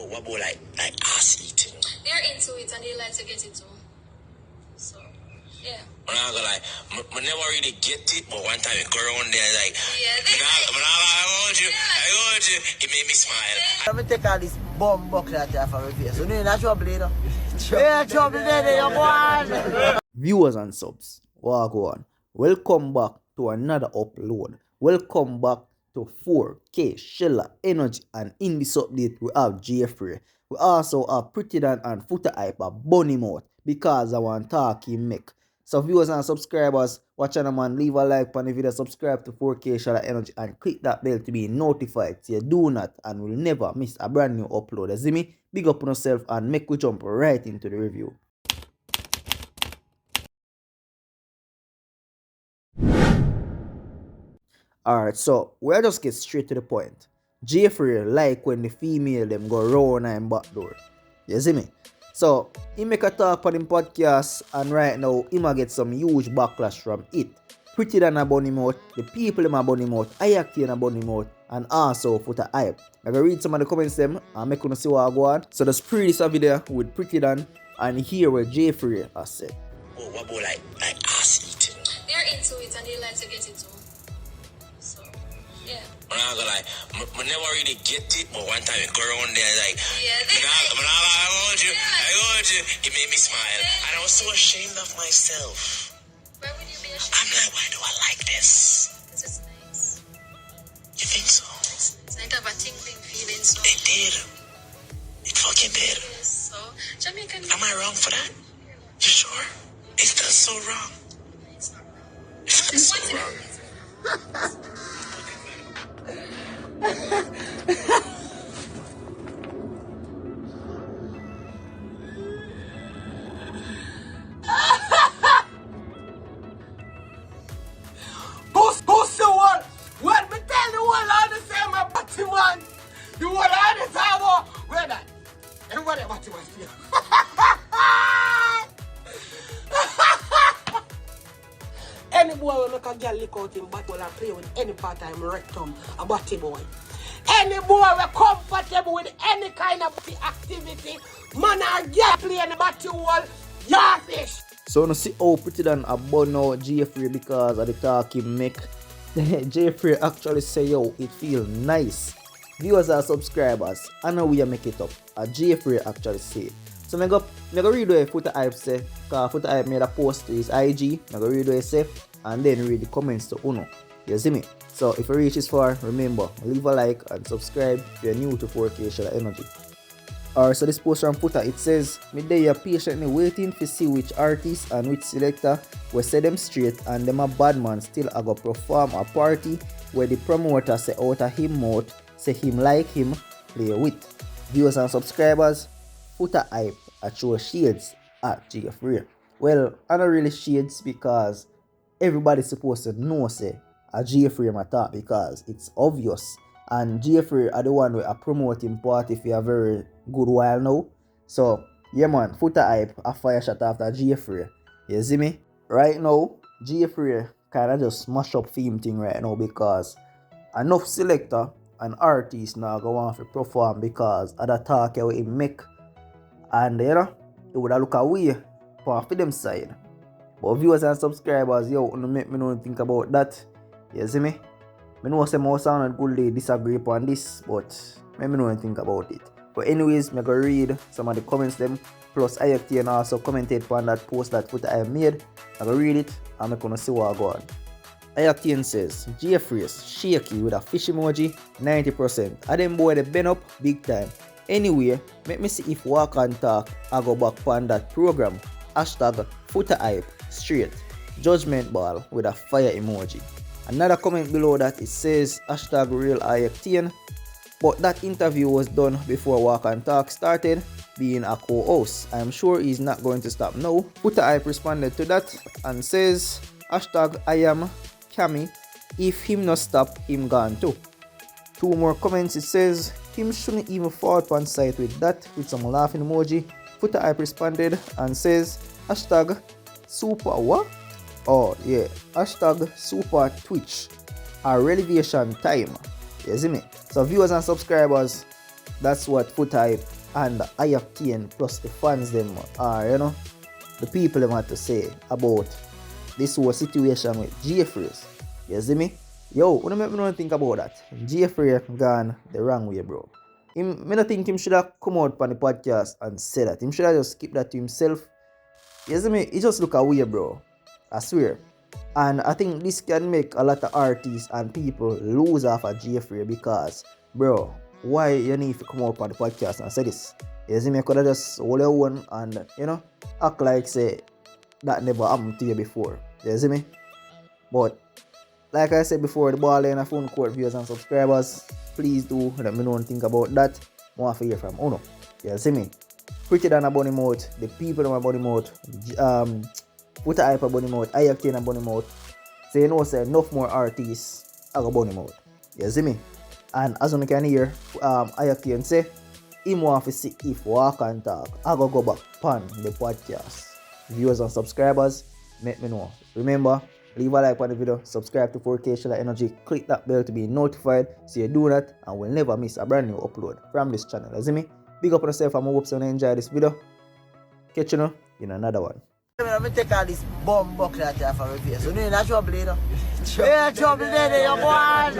What about like ass eating? They're into it and they like to get it too. So, yeah. I'm not gonna lie, I never really get it, but one time it go around there like, I want you, it made me smile. Let me take all this bomb box that you have for my face. So, you're not trouble, you know? Yeah, trouble there, you go on. Viewers and subs, what go on? Welcome back to another upload. Welcome back to 4K Shella Energy, and in this update we have Jrey. We also have Pretti and Foota hyper bunny mouth because I want talking make. So viewers and subscribers, watch on man, leave a like on the video, subscribe to 4K Shella Energy and click that bell to be notified so you do not and will never miss a brand new upload. You see me? Big up on yourself and make we jump right into the review. Alright, so we'll just get straight to the point. Jrey like when the female them go round and back door. You see me? So he make a talk on him podcast and right now he might get some huge backlash from it. Pretti than a bunny mouth, the people in a bunny mouth, iOctane a bunny mouth, and also Foota hype. I'm gonna read some of the comments them and make you see what I go on. So just pre this video with Pretti and hear what Jrey has said. What about like ass eating? They're into it and they like to get it too. So, yeah. I'm not gonna lie, I never really get it, but one time it go around there like, I want you, it made me smile. And I was so ashamed of myself. Why would you be ashamed? I'm like, why do I like this? Because it's nice. You think so? It's nice. I have a tingling feeling, so. It did. It fucking did. Yes, so. Jamaican. Am I wrong for that? You sure? Is that so wrong? It's not wrong. Is that so wrong? Pussy one! What me tell you all the same about him, man? You all the time, where that? Everybody about him, Any boy will make a girl lick out him battle and play with any part of him rectum, a body boy. Any boy will comfortable with any kind of activity, man or girl play in the battle wall, yarfish. So you see how Pretti a bun out Jrey because of the talk he make. Jrey actually say yo, it feel nice. Viewers and subscribers, I know we make it up. Jrey actually say it. So I go read what Foota hype say, because Foota hype made a post to his IG. I go read what he say and then read the comments to Uno. You see me? So if you reach this far, remember, leave a like and subscribe if you're new to 4K Shella Energy. Alright, so this post from Foota, it says, "Me there patiently waiting to see which artist and which selector will set them straight and them a bad man still a go perform a party where the promoter say out of him mouth, say him like him, play with." Viewers and subscribers, Foota hype I throw shades at Jrey. Well, I don't really shades because everybody's supposed to know say a Jrey my talk because it's obvious. And Jrey are the one who are promoting party for a very good while now. So, yeah man, Foota hype a fire shot after Jrey. You see me? Right now, Jrey kind of just smash up theme thing right now because enough selector and artists now go on to perform because of the talk how he make. And you know, it would have look away for them side. But viewers and subscribers, yo, don't make me know think about that. You see me? I know some more sound and good they disagree upon this, but let me know and think about it. But anyways, I'm gonna read some of the comments them. Plus iOctane also commented upon that post that Foota I made. I'm gonna read it and I'm gonna see what I go on. iOctane says, "Jrey shaky with a fish emoji, 90%. I them boy they bend up big time. Anyway, make me see if walk and talk I go back on that program. Hashtag Foota hype straight. Judgment ball with a fire emoji." Another comment below that, it says hashtag real iOctane. But that interview was done before Walk and Talk started, being a co-host. I am sure he's not going to stop now. Foota hype responded to that and says hashtag I am Cammy. If him not stop, him gone too. Two more comments, it says him shouldn't even fall on site with that with some laughing emoji. Foota hype responded and says hashtag super what? Oh yeah, hashtag super Twitch. A revelation time. You see me? So viewers and subscribers, That's what Foota and iOctane plus the fans them are, the people them have to say about this whole situation with Jrey. You see me? Yo, what make me not think about that? Jrey gone the wrong way, bro. Me not think him should have come out on the podcast and say that. Him should have just keep that to himself. You see me? He just look away, bro. I swear. And I think this can make a lot of artists and people lose off of Jrey because, bro, why you need to come out on the podcast and say this? You see me? Could have just hold your own and, act like say that never happened to you before. You see me? But like I said before, the ball in a phone court viewers and subscribers, please do let me know and think about that. I want to hear from Uno. You see me? Pretti than a bunny mouth, the people in my bunny mouth, Foota hype a bunny mouth, iOctane a bunny mouth. So you know say enough more artists have a bunny mouth. You see me? And as you can hear, iOctane say him want to see if walk and talk. I go back on the podcast. Viewers and subscribers, let me know. Remember, leave a like on the video, subscribe to 4K Shella Energy, click that bell to be notified so you do that and will never miss a brand new upload from this channel. You see me? Big up on yourself and I hope you enjoy this video. Catch you in another one. Let me take all this bomb bucket out here for repair. So, you know, trouble, you know. Yeah, trouble there, you go on.